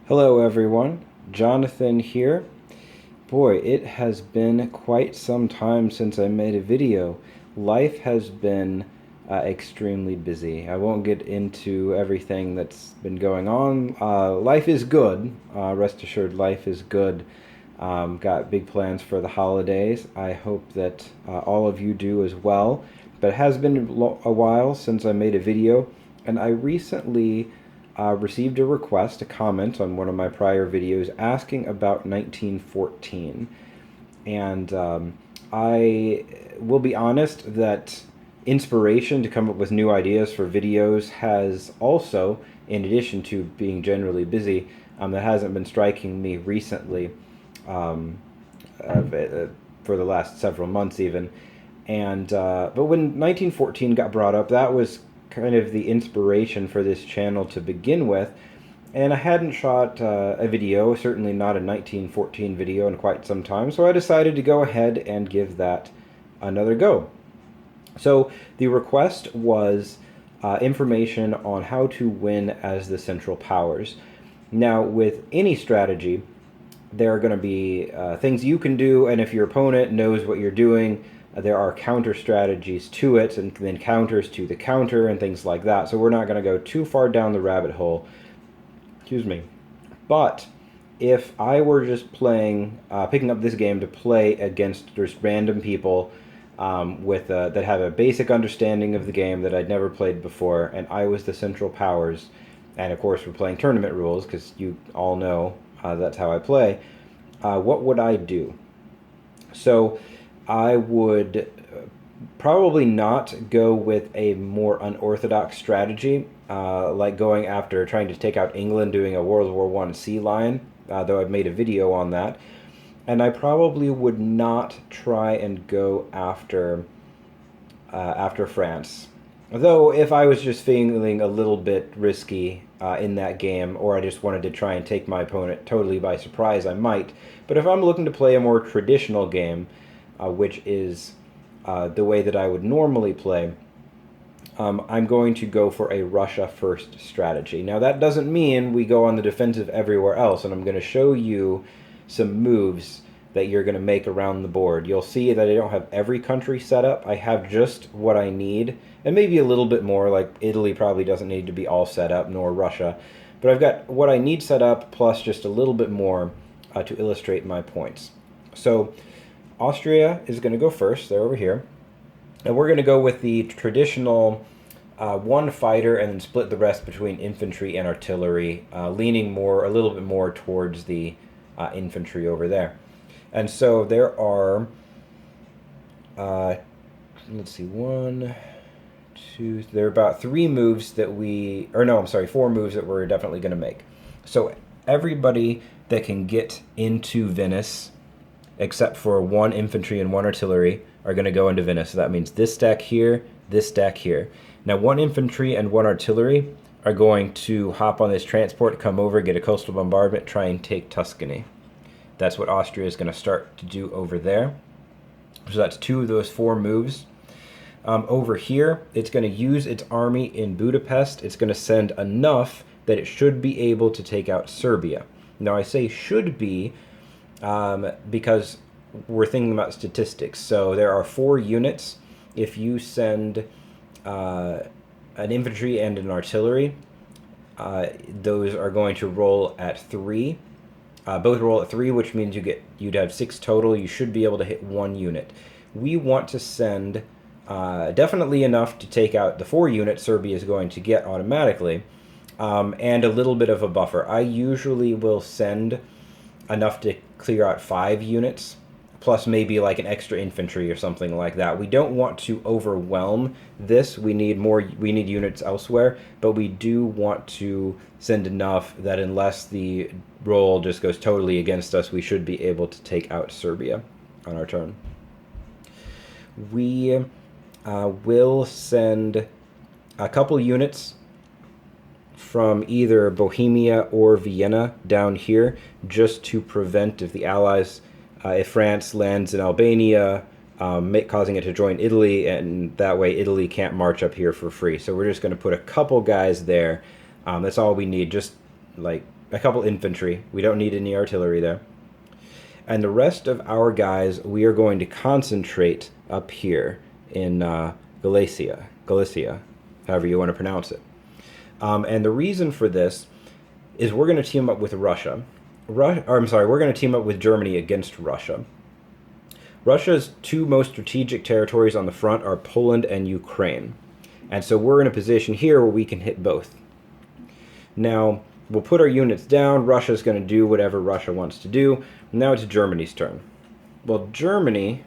Hello everyone, Jonathan here. Boy, it has been quite some time since I made a video. Life has been extremely busy. I won't get into everything that's been going on. Life is good. Rest assured, life is good. Got big plans for the holidays. I hope that all of you do as well. But it has been a while since I made a video, and I recently received a request, a comment on one of my prior videos asking about 1914. And I will be honest that inspiration to come up with new ideas for videos has also, in addition to being generally busy, that hasn't been striking me recently um, for the last several months even. And but when 1914 got brought up, that was kind of the inspiration for this channel to begin with. And I hadn't shot a video, certainly not a 1914 video, in quite some time, so I decided to go ahead and give that another go. So the request was information on how to win as the Central Powers. Now, with any strategy, there are going to be things you can do, and if your opponent knows what you're doing, there are counter strategies to it, and then counters to the counter, and things like that. So we're not going to go too far down the rabbit hole. Excuse me. But if I were just playing, picking up this game to play against just random people that have a basic understanding of the game that I'd never played before, and I was the Central Powers, and of course we're playing tournament rules because you all know that's how I play, what would I do? So I would probably not go with a more unorthodox strategy, like going after trying to take out England, doing a World War One sea lion, though I've made a video on that. And I probably would not try and go after France. Though if I was just feeling a little bit risky in that game, or I just wanted to try and take my opponent totally by surprise, I might. But if I'm looking to play a more traditional game, which is the way that I would normally play, I'm going to go for a Russia first strategy. Now that doesn't mean we go on the defensive everywhere else, and I'm going to show you some moves that you're going to make around the board. You'll see that I don't have every country set up. I have just what I need, and maybe a little bit more, like Italy probably doesn't need to be all set up, nor Russia. But I've got what I need set up, plus just a little bit more to illustrate my points. So Austria is going to go first. They're over here. And we're going to go with the traditional one fighter and then split the rest between infantry and artillery, leaning a little bit more towards the infantry over there. And so there are, let's see, there are about 4 moves that we're definitely going to make. So everybody that can get into Venice, except for 1 infantry and 1 artillery, are going to go into Venice. So that means this stack here, this stack here. Now 1 infantry and 1 artillery are going to hop on this transport, come over, get a coastal bombardment, try and take Tuscany. That's what Austria is going to start to do over there. So that's 2 of those 4 moves. Over here, it's going to use its army in Budapest. It's going to send enough that it should be able to take out Serbia. Now I say should be because we're thinking about statistics. So there are 4 units. If you send an infantry and an artillery, those are going to roll at 3. Both roll at 3, which means you'd have 6 total. You should be able to hit 1 unit. We want to send definitely enough to take out the 4 units Serbia is going to get automatically, and a little bit of a buffer. I usually will send enough to clear out 5 units, plus maybe like an extra infantry or something like that. We don't want to overwhelm this. We need units elsewhere, but we do want to send enough that unless the roll just goes totally against us, we should be able to take out Serbia on our turn. We will send a couple units from either Bohemia or Vienna down here, just to prevent if France lands in Albania, causing it to join Italy, and that way Italy can't march up here for free. So we're just going to put a couple guys there. That's all we need, just like a couple infantry. We don't need any artillery there. And the rest of our guys, we are going to concentrate up here in Galicia, however you want to pronounce it. And the reason for this is we're going to team up with Russia. We're going to team up with Germany against Russia. Russia's two most strategic territories on the front are Poland and Ukraine. And so we're in a position here where we can hit both. Now, we'll put our units down. Russia's going to do whatever Russia wants to do. Now it's Germany's turn. Well, Germany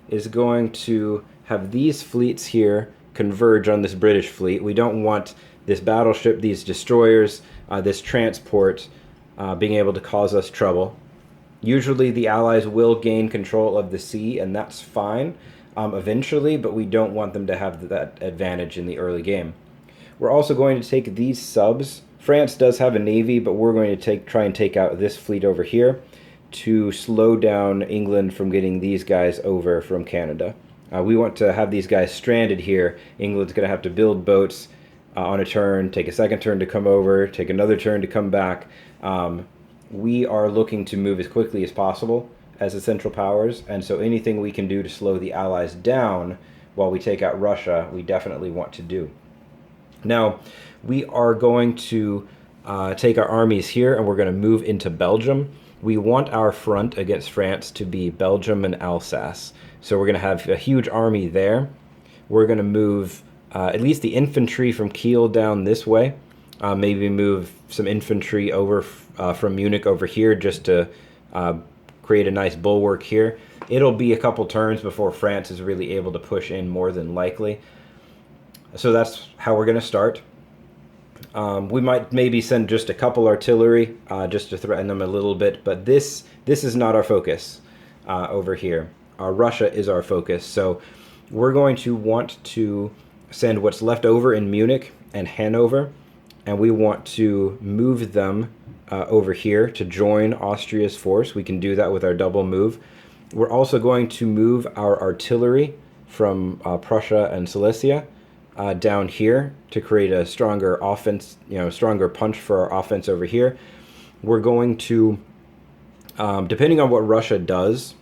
is going to have these fleets here converge on this British fleet. We don't want this battleship, these destroyers, this transport being able to cause us trouble. Usually the Allies will gain control of the sea, and that's fine eventually, but we don't want them to have that advantage in the early game. We're also going to take these subs. France does have a navy, but we're going to try and take out this fleet over here to slow down England from getting these guys over from Canada. We want to have these guys stranded here. England's going to have to build boats on a turn, take a second turn to come over, take another turn to come back. We are looking to move as quickly as possible as the Central Powers, and so anything we can do to slow the Allies down while we take out Russia, we definitely want to do. Now, we are going to take our armies here, and we're going to move into Belgium. We want our front against France to be Belgium and Alsace. So we're going to have a huge army there. We're going to move at least the infantry from Kiel down this way. Maybe move some infantry over from Munich over here just to create a nice bulwark here. It'll be a couple turns before France is really able to push in, more than likely. So that's how we're going to start. We might maybe send just a couple artillery just to threaten them a little bit, but this is not our focus over here. Russia is our focus, so we're going to want to send what's left over in Munich and Hanover, and we want to move them over here to join Austria's force. We can do that with our double move. We're also going to move our artillery from Prussia and Silesia down here to create a stronger offense, stronger punch for our offense over here. We're going to, depending on what Russia does,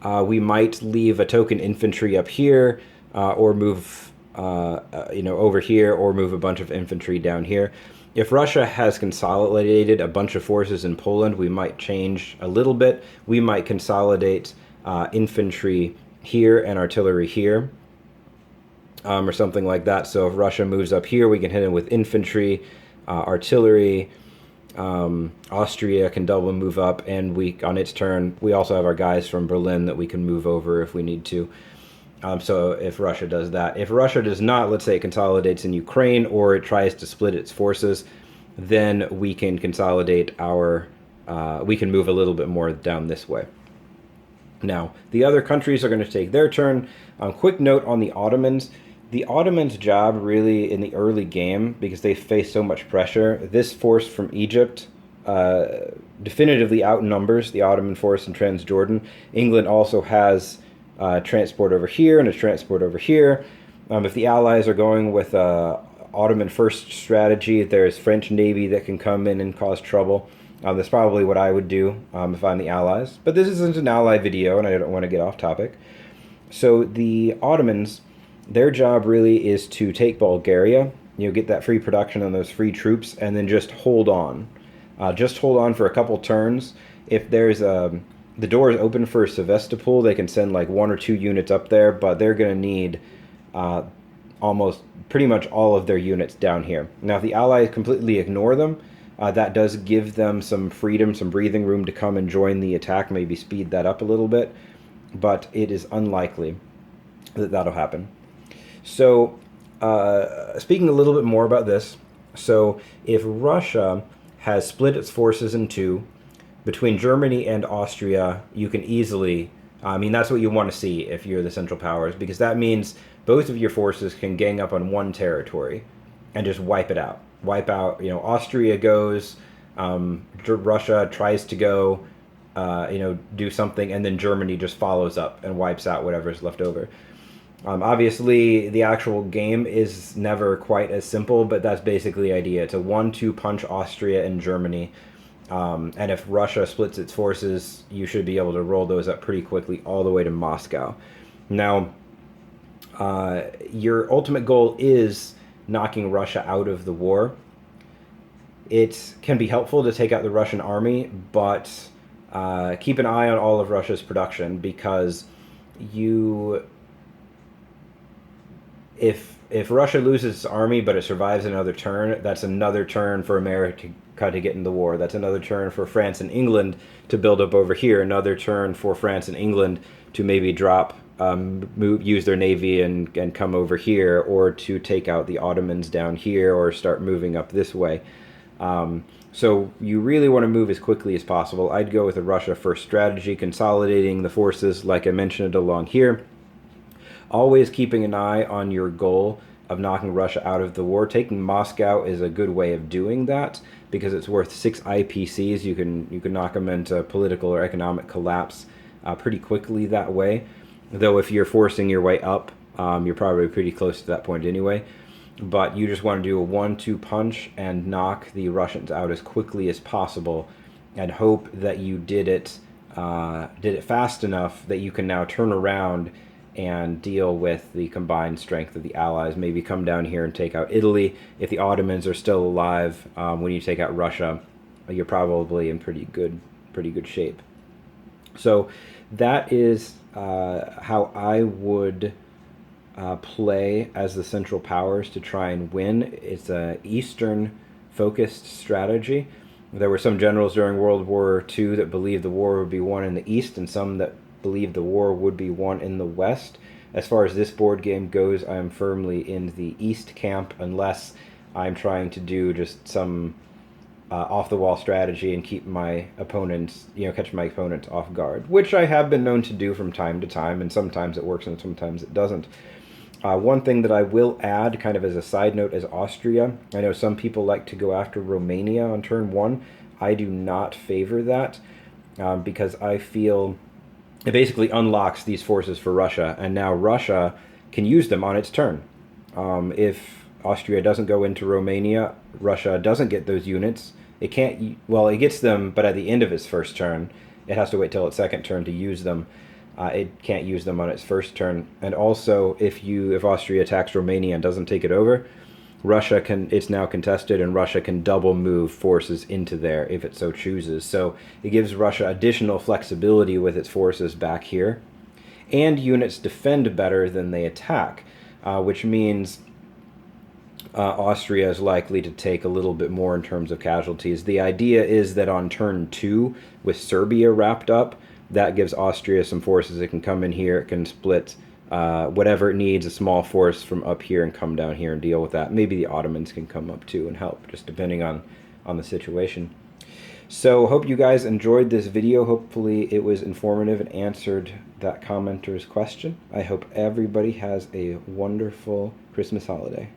we might leave a token infantry up here, or move, over here, or move a bunch of infantry down here. If Russia has consolidated a bunch of forces in Poland, we might change a little bit. We might consolidate infantry here and artillery here. Or something like that. So if Russia moves up here, we can hit them with infantry, artillery. Austria can double move up, and on its turn, we also have our guys from Berlin that we can move over if we need to. So if Russia does that. If Russia does not, let's say it consolidates in Ukraine, or it tries to split its forces, then we can consolidate we can move a little bit more down this way. Now, the other countries are going to take their turn. Quick note on the Ottomans. The Ottomans' job really in the early game, because they face so much pressure, this force from Egypt definitively outnumbers the Ottoman force in Transjordan. England also has transport over here and a transport over here. If the Allies are going with Ottoman first strategy, there's French Navy that can come in and cause trouble. That's probably what I would do if I'm the Allies. But this isn't an Ally video, and I don't want to get off topic. So the Ottomans, their job really is to take Bulgaria, get that free production on those free troops, and then just hold on. Just hold on for a couple turns. If there's the door is open for Sevastopol, they can send like 1 or 2 units up there, but they're going to need almost pretty much all of their units down here. Now, if the Allies completely ignore them, that does give them some freedom, some breathing room to come and join the attack, maybe speed that up a little bit, but it is unlikely that that'll happen. So, speaking a little bit more about this, so if Russia has split its forces in two, between Germany and Austria, you can easily, that's what you want to see if you're the Central Powers, because that means both of your forces can gang up on one territory and just wipe it out. Wipe out, Austria goes, Russia tries to go, do something, and then Germany just follows up and wipes out whatever's left over. Obviously, the actual game is never quite as simple, but that's basically the idea. It's a 1-2 punch Austria and Germany. And if Russia splits its forces, you should be able to roll those up pretty quickly all the way to Moscow. Now, your ultimate goal is knocking Russia out of the war. It can be helpful to take out the Russian army, but keep an eye on all of Russia's production, because you if Russia loses its army but it survives another turn, that's another turn for America to get in the war. That's another turn for France and England to build up over here. Another turn for France and England to maybe drop, use their navy and come over here, or to take out the Ottomans down here, or start moving up this way. So you really want to move as quickly as possible. I'd go with a Russia first strategy, consolidating the forces like I mentioned along here. Always keeping an eye on your goal of knocking Russia out of the war. Taking Moscow is a good way of doing that, because it's worth 6 IPCs. You can knock them into political or economic collapse pretty quickly that way. Though if you're forcing your way up, you're probably pretty close to that point anyway. But you just want to do a 1-2 punch and knock the Russians out as quickly as possible, and hope that you did it fast enough that you can now turn around and deal with the combined strength of the Allies. Maybe come down here and take out Italy. If the Ottomans are still alive when you take out Russia, you're probably in pretty good shape. So that is how I would play as the Central Powers to try and win. It's a Eastern-focused strategy. There were some generals during World War II that believed the war would be won in the East, and some that believed the war would be won in the West. As far as this board game goes, I'm firmly in the East camp, unless I'm trying to do just some off-the-wall strategy and keep my opponents, catch my opponents off guard, which I have been known to do from time to time, and sometimes it works and sometimes it doesn't. One thing that I will add, kind of as a side note, is Austria. I know some people like to go after Romania on turn 1. I do not favor that, because I feel it basically unlocks these forces for Russia, and now Russia can use them on its turn. If Austria doesn't go into Romania, Russia doesn't get those units. It can't, well, it gets them, but at the end of its first turn. It has to wait till its second turn to use them. It can't use them on its first turn. And also, if Austria attacks Romania and doesn't take it over, it's now contested, and Russia can double move forces into there if it so chooses. So it gives Russia additional flexibility with its forces back here. And units defend better than they attack, which means Austria is likely to take a little bit more in terms of casualties. The idea is that on turn 2, with Serbia wrapped up, that gives Austria some forces. It can come in here, it can split whatever it needs, a small force from up here, and come down here and deal with that. Maybe the Ottomans can come up too and help, just depending on the situation. So hope you guys enjoyed this video. Hopefully it was informative and answered that commenter's question. I hope everybody has a wonderful Christmas holiday.